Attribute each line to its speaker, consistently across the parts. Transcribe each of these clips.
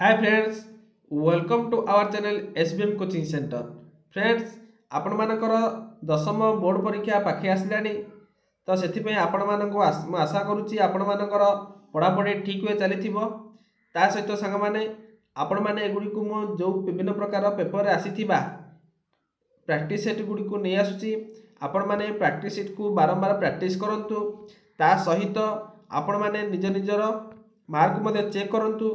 Speaker 1: Hi friends, welcome to our channel SBM coaching centre. Friends, आपण मानकर दशम board परीक्षा पाखे आसलानी, तो से आपण मानक आशा करुच्ची आपण मानकर पढ़ापढ़ी ठीक हुए चली ता सहित सांग मैंने आपण मैंने एगुड़ी को जो विभिन्न प्रकार पेपर आसी प्रैक्टिस सेट गुड़ी को नहीं आसुची आपण मैंने प्रैक्टिस सेट को बारंबार प्रैक्टिस करंतु ता सहित आपण मैंने निज निजर मार्क मध्य चेक करंतु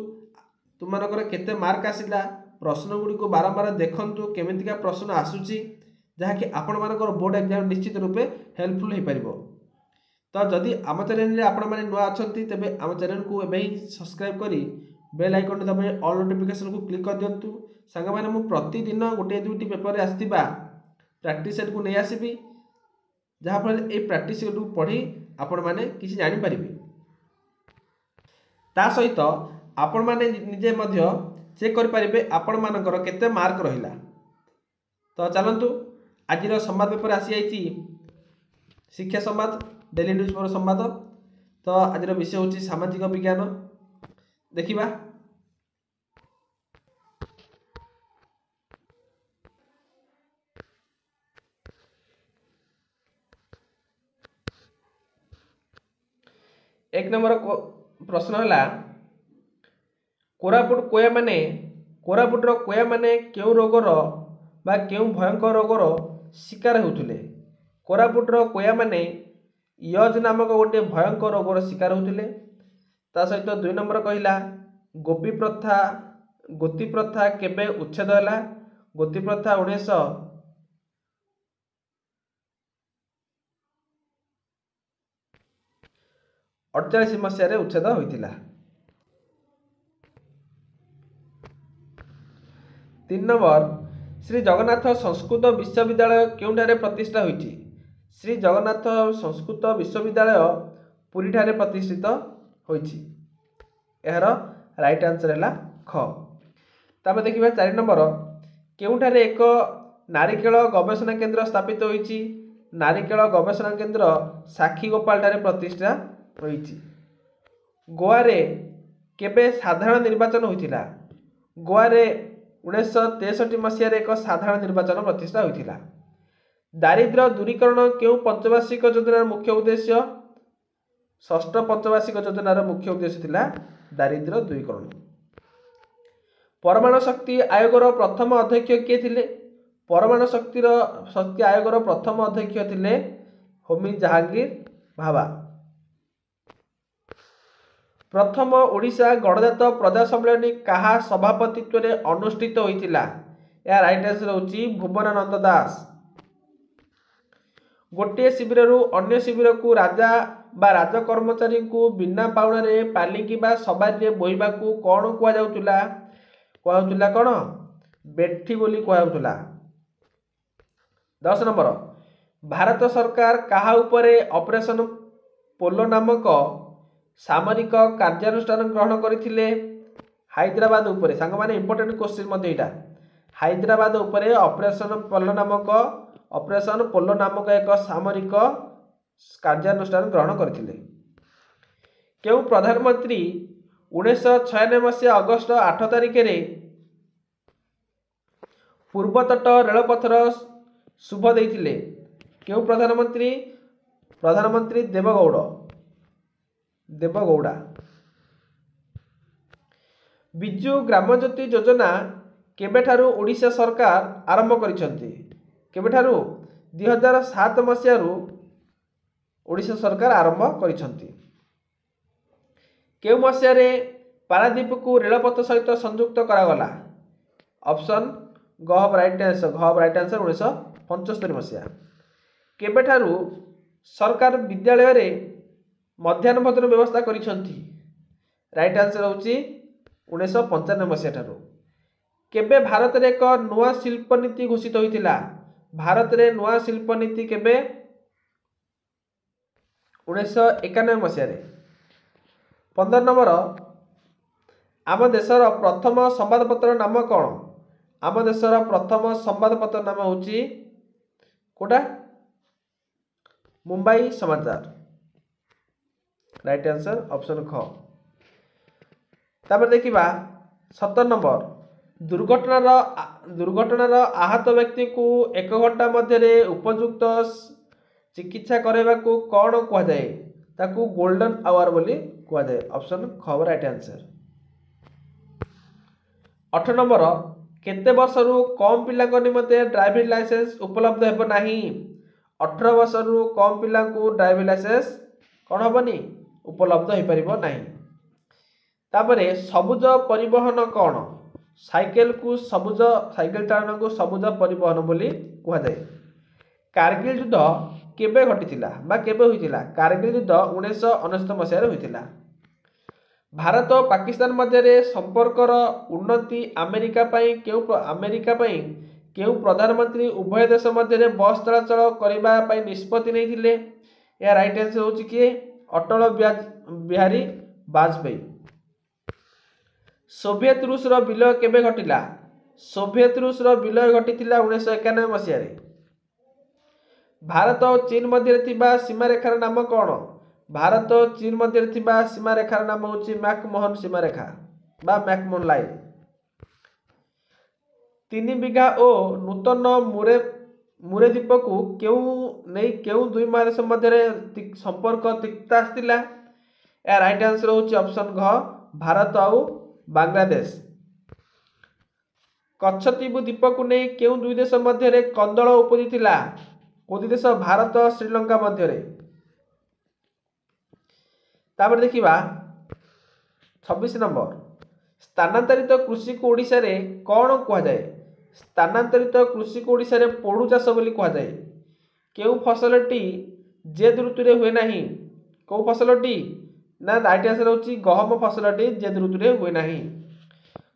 Speaker 1: तुम मानकर केते मार्क आसिला प्रश्न गुड़ी को बारंबार देखंतु केमितिका प्रश्न आसुची जहाँकि आपण मानकर बोर्ड एग्जाम निश्चित रूपे हेल्पफुल हो पारिबो। तो जदि आम चैनल रे आपण माने नुआ अछंती तेबे आम चैनल को एबे ही सब्सक्राइब करी बेल आइकन दबाई ऑल नोटिफिकेशन को क्लिक कर दियंतु। संग माने मु प्रतिदिन गोटे दुईटी पेपर रे आस्तिबा प्रैक्टिस सेट को नहीं आसीबी जहाँ फल ए प्रैक्टिस सेट को पढ़ी आपण माने किसी जानि परिबे। ता सहित आपण माने निजे मध्य चेक कर पारिबे आपण मानकर केते मार्क रहिला। तो चलंतु आज संवाद पेपर आसी आइछि शिक्षा संवाद डेली न्यूज पेपर संवाद। तो आज विषय होछि सामाजिक विज्ञान। देखिबा एक नंबर प्रश्न है कोरापुट कोया माने क्यों रोगर बा क्यों भयंकर रोगर शिकार होउथिले। कोरापुटर कोया माने यज नामक गोटे भयंकर रोगर शिकार होउथिले। ता सहित दुई नंबर कहला गोती प्रथा केबे उच्छेद होला। गोती प्रथा 1948 मसीह रे उच्छेद होइतिला। 3 नंबर श्री जगन्नाथ संस्कृत विश्वविद्यालय केउठारे प्रतिष्ठा होइछि। श्री जगन्नाथ संस्कृत विश्वविद्यालय पुरी ठारे प्रतिष्ठित होइछि। एहर राइट आंसर हैला ख। तापर देखिबा 4 नंबर केउठारे एक नारिकेल गवेषणा केंद्र स्थापित होइछि। नारिकेल गवेषणा केंद्र साखीगोपाल ठारे प्रतिष्ठा होइछि। गोवा रे केबे साधारण निर्वाचन होइथिला। गोवा रे 1963 मसीह एक साधारण निर्वाचन प्रतिष्ठा होइथिला। दारिद्र्य दूरीकरण क्यों पंचवार्षिक योजनार मुख्य उद्देश्य। षष्ठ पंचवार्षिक योजनार मुख्य उद्देश्य थिला दारिद्र्य दूरीकरण। परमाणु शक्ति आयोगर प्रथम अध्यक्ष किए थिले। परमाणु शक्ति आयोगर प्रथम अध्यक्ष थिले होमी जहांगीर भाभा। प्रथम ओडिशा गणजात प्रजा सम्मेलन कहा सभापतित्व रे अनुष्ठित होइतिला। या राइट आंसर होची भुवनानंद दास। गोटे शिविर रु अन्य शिविर को राजा बा राज कर्मचारी को बिना पाउना रे पालिकी बा सवारी रे बोइबा को कोन कुआ जाउतुला। कोन बेठी बोली कुआ जाउतुला। 10 नंबर भारत सरकार कहा उपरे ऑपरेशन पोलो नामक सामरिक कार्यानुष्ठान ग्रहण करथिले। हैदराबाद उपरे सांग माने इंपोर्टेंट क्वेश्चन मते एटा। हैदराबाद उपरे ऑपरेशन पोलो नामक एक सामरिक कार्यानुष्ठान ग्रहण करथिले। केउ प्रधानमंत्री 1996 मसीहा अगस्त 8 तारिख रे पूर्वतट रेलपथर शुभ देइथिले। केउ प्रधानमंत्री देवगौड़ा। बिजु ग्रामज्योति योजना केबेठारु ओडिशा सरकार आरंभ करिसंती। केबेठारु 2007 मसीहा ओडिशा सरकार आरंभ करिसंती। केउ मसीहा रे पारादीप को रेलपथ सहित संयुक्त करागला। ऑप्शन ग राइट आंसर 1975 मसीहा। केबेठारु सरकार विद्यालय रे मध्याह्न भोजन व्यवस्था करिसंती। राइट आंसर होची 1995 मसीहा ठारू। केबे भारत रे एक नुआ शिल्प नीति घोषित होइतिला। भारत रे नुआ शिल्प नीति केबे 1991 मसीहा रे। 15 नंबर आम देशर प्रथम संवादपत्र नाम कौन। आम देशर प्रथम संवादपत्र नाम होची कोटा मुंबई समाचार। राइट आंसर ऑप्शन ख। तापर देखिबा 17 नंबर दुर्घटनार आहत व्यक्ति को 1 घंटा मध्य उपयुक्त चिकित्सा करने को कौन कहुए ताकू गोल्डन आवर बोली कहुए ऑप्शन ख राइट आंसर। 8 नंबर केते वर्षरु कम पिला निमते ड्राइविंग लाइसेंस उपलब्ध हेब नाही 18 वर्षरु कम पिला को ड्राइविंग लाइसेंस कौन हेबनी उपलब्ध हो पारिबो नाही। तापरे सबुज परिवहन कौन साइकेल को सबुज साइकेल चालन को सबुज परिवहन बोली कहुए। कारगिल युद्ध केबे घटिथिला बा केबे होइथिला कारगिल युद्ध 1969 मसीह रे होइथिला। भारत और पाकिस्तान मध्य संपर्कर उन्नति अमेरिका केउ प्रधानमंत्री उभय देश मध्य बस चलाचल करने निष्पत्ति नहीं यह राइट आंसर हो किए अटल बिहारी वाजपेयी। सोवियत रूस विलय केबे घटिला सोवियत रूस विलय घटी 1991 मसीह। भारत और चीन मध्य सीमारेखार नाम कौन भारत और चीन मध्य सीमारेखार नाम हूँ मैकमोहन सीमारेखा बा मैकमोहन लाइन। 3 बिघा और नूतन मुरे द्वीप को क्यों दुई महादेश मध्य संपर्क तिक्ता आसला या राइट आंसर हूँ ऑप्शन घ भारत आउ बांग्लादेश। कच्छद्वीप द्वीप को नहीं क्यों दुई देश मध्य कंदल उपजी कोई देश भारत और श्रीलंका मध्य। तापर देखिबा 26 नंबर स्थानांतरित कृषि को ओडिशा रे कौन कहुए स्थानांतरित कृषि को ओडिशा रे पोड़ू चाष बोली कहुए। केउ फसलटी जेद ऋतु रे हुए नाही को फसलटी ना राइट आंसर होची गहम फसलटी जेद ऋतु रे हुए नाही।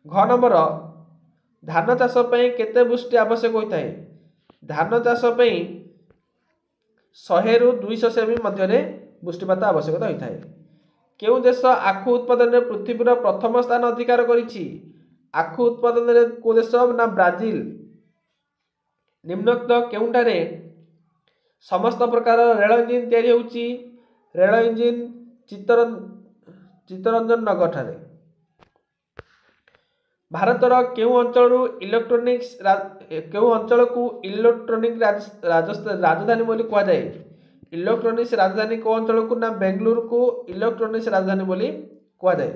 Speaker 1: घ नंबर धान चाष पई केते वृष्टि आवश्यक होता है धान चाष पई 100 रु 200 सेमी मध्य वृष्टिपात आवश्यकता होता है। केउ देश आखु उत्पादन में पृथ्वीर प्रथम स्थान अधिकार करिछि आखु उत्पादन में को देश ना ब्राजिल। निम्नोक्त केउंटारे समस्त प्रकार रेल इंजिन तैयारी होउछि रेल इंजिन चित्तरंजन नगर ठारे। भारतर केउ अंचल इलेक्ट्रोनिक्स केउ अंचल को इलेक्ट्रोनिक राजधानी बोली कहा जाए इलेक्ट्रोनिक्स राजधानी को अंचल को ना बेंगलुरु को इलेक्ट्रोनिक्स राजधानी बोली कहा जाए।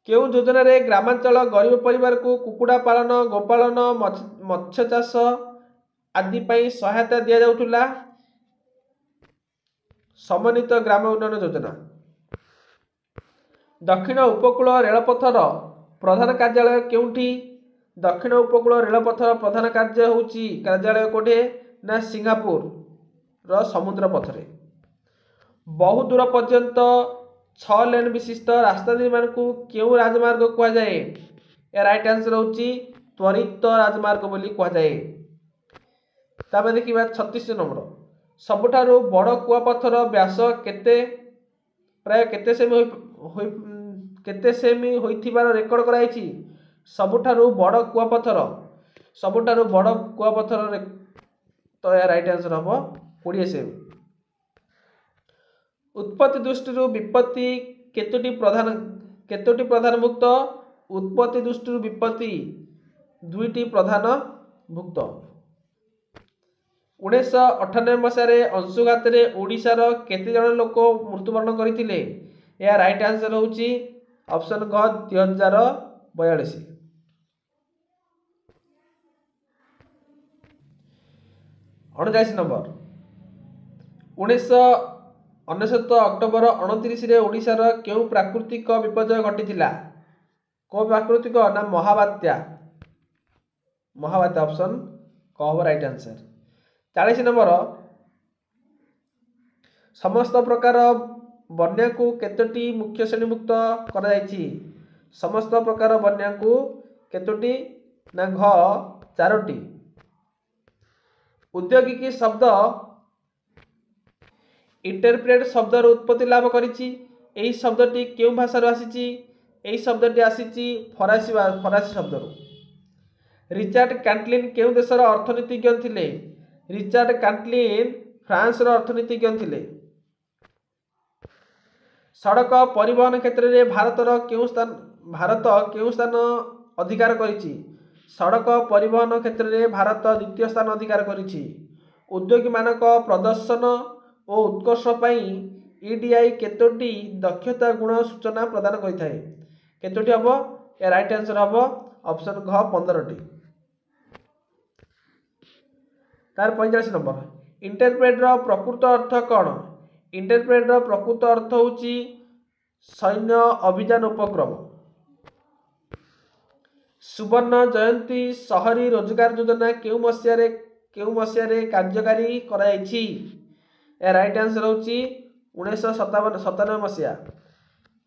Speaker 1: केउ योजना रे ग्रामांचल गरीब परिवार को कुकुड़ा पालन गोपालन मत्स्य चाष आदि पई सहायता दिया जाउथुला समन्वित ग्राम उन्नयन योजना। दक्षिण उपकूल रेलपथर प्रधान कार्यालय केउठी दक्षिण उपकूल रेलपथर प्रधान कार्यालय कोठे ना सिंगापुर रो समुद्र पथरे। बहु दूर पर्यंत 6 लेन विशिष्ट रास्ता निर्माण को क्यों राजमार्ग कहा जाए या राइट आंसर होची त्वरित राजमार्ग बोली कहा जाए। तापर देखिबा 36 नंबर सबुठारु बड़ कुआपथर व्यास केते प्राय केते सेमी होइथिबार रेकर्ड कराइछि सबुठारु बड़ कुआपथर तो या राइट आंसर हम 20 सेमी। उत्पत्ति दृष्टि विपत्ति केतोटी प्रधान भुक्त उत्पत्ति दृष्टि विपत्ति 2टी प्रधान भुक्त। 1998 मसीह अंशुघात ओडिशार केते जन लोक मृत्युवरण करथिले या राइट आंसर होची ऑप्शन ग 2042। 39 नंबर 1999 अक्टोबर 29 रे ओडिशार केउ प्राकृतिक विपर्यय घटिथिला को प्राकृतिक ना महाबात्या ऑप्शन क राइट आंसर। 40 नंबर समस्त प्रकार बन्या को केतोटी मुख्य श्रेणीभुक्त करा जायछि समस्त प्रकार बन्या को केतोटी ना घ 4टी। औद्योगिक शब्द इंटरप्रेट शब्द उत्पत्ति लाभ करिछि एही शब्दटी केउ भाषा आसीछि एही शब्दटी आसीछि फरासी शब्द। रिचार्ड कैंटलिन केउ देशर अर्थनीतिज्ञ थिले रिचार्ड कैंटलिन फ्रांस रो अर्थनीतिज्ञ थिले। सड़क परिवहन क्षेत्र में भारतर केउ स्थान भारत केउं स्थान अधिकार करिछि? सड़क परिवहन क्षेत्र में भारत द्वितीय स्थान अधिकार करिछि। उद्योगी मानक प्रदर्शन और उत्कर्ष पई ईडीआई केतोटी दक्षता गुण सूचना प्रदान करिथाय? केतोटी हबो? ए राइट आंसर हबो ऑप्शन घ 15टी। तार 45 नंबर इंटरप्रेट रो प्रकृत अर्थ कौन? इंटरप्रेट रो प्रकृत अर्थ होची सैन्य अभियान उपक्रम। सुवर्ण जयंती शहरी रोजगार योजना केउ मसियारे कार्यकारी कराइछि? ए राइट आंसर होची 1997 मसिया।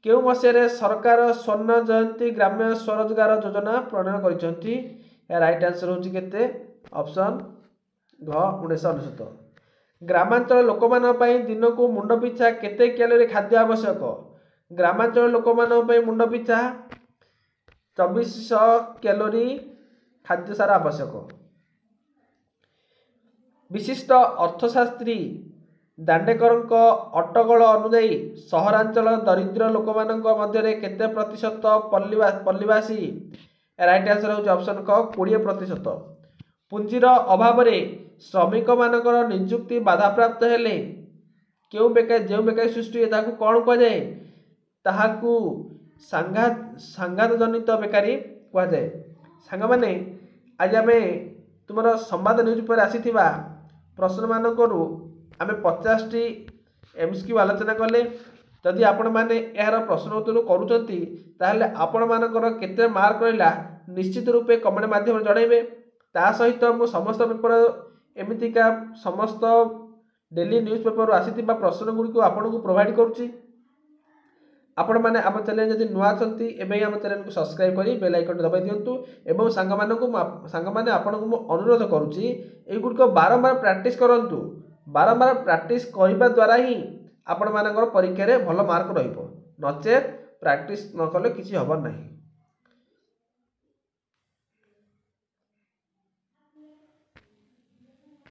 Speaker 1: केउ मसियारे सरकार स्वर्ण जयंती ग्राम्य स्वरोजगार योजना प्रणयन करिसेंती? ए राइट आंसर होची केते ऑप्शन घ 1999। ग्रामांचल लोकमान पई दिन को मुंड पिछा केते कैलोरी खाद्य आवश्यक? ग्रामांचल लोकमान पई मुंड पिछा 2400 कैलोरी खाद्य सार आवश्यक। विशिष्ट अर्थशास्त्री दांडेकर अटकल अनुଯାୟୀ सहरांचल दरिद्र लोकमानक मध्य केते प्रतिशत पल्लीवासी? राइट आंसर होची ऑप्शन क 20%। पुंजीर अभाव श्रमिक मानकर नियुक्ति बाधाप्राप्त हेले जो बेकारी सृष्टि ताकू कौन कहुए? ताहाकू सांघात जनित बेकारी कहुए। सांग मैंने आज आम तुम संवाद न्यूज पर आसी प्रश्न मानकरू आम 50टी एमसीक्यू आलोचना कले। जदि आपण मैंने यार प्रश्न उत्तर करुँच ताहले आपण मानकर केते मार्क रहा निश्चित रूपे कमेंट माध्यम जनइबे। ता सहित मु समस्त पेपर एमितिका समस्त डेली न्यूज पेपर आसीथिबा प्रश्न गुडी को आपन को प्रोवाइड करूची। आपण माने आम चैनल जदि नुआ छंती एबे आम चैनल को सब्सक्राइब करी बेल आइकन दबाई दियंतु एवं सांग माने आपन को अनुरोध करूची ए गुडी को बारंबार प्रैक्टिस करंतु। बारंबार प्रैक्टिस करबा द्वारा ही आपण मानकर परीक्षा रे भलो मार्क रहिबो, नचेत प्रैक्टिस न कले किछि हबो नाही।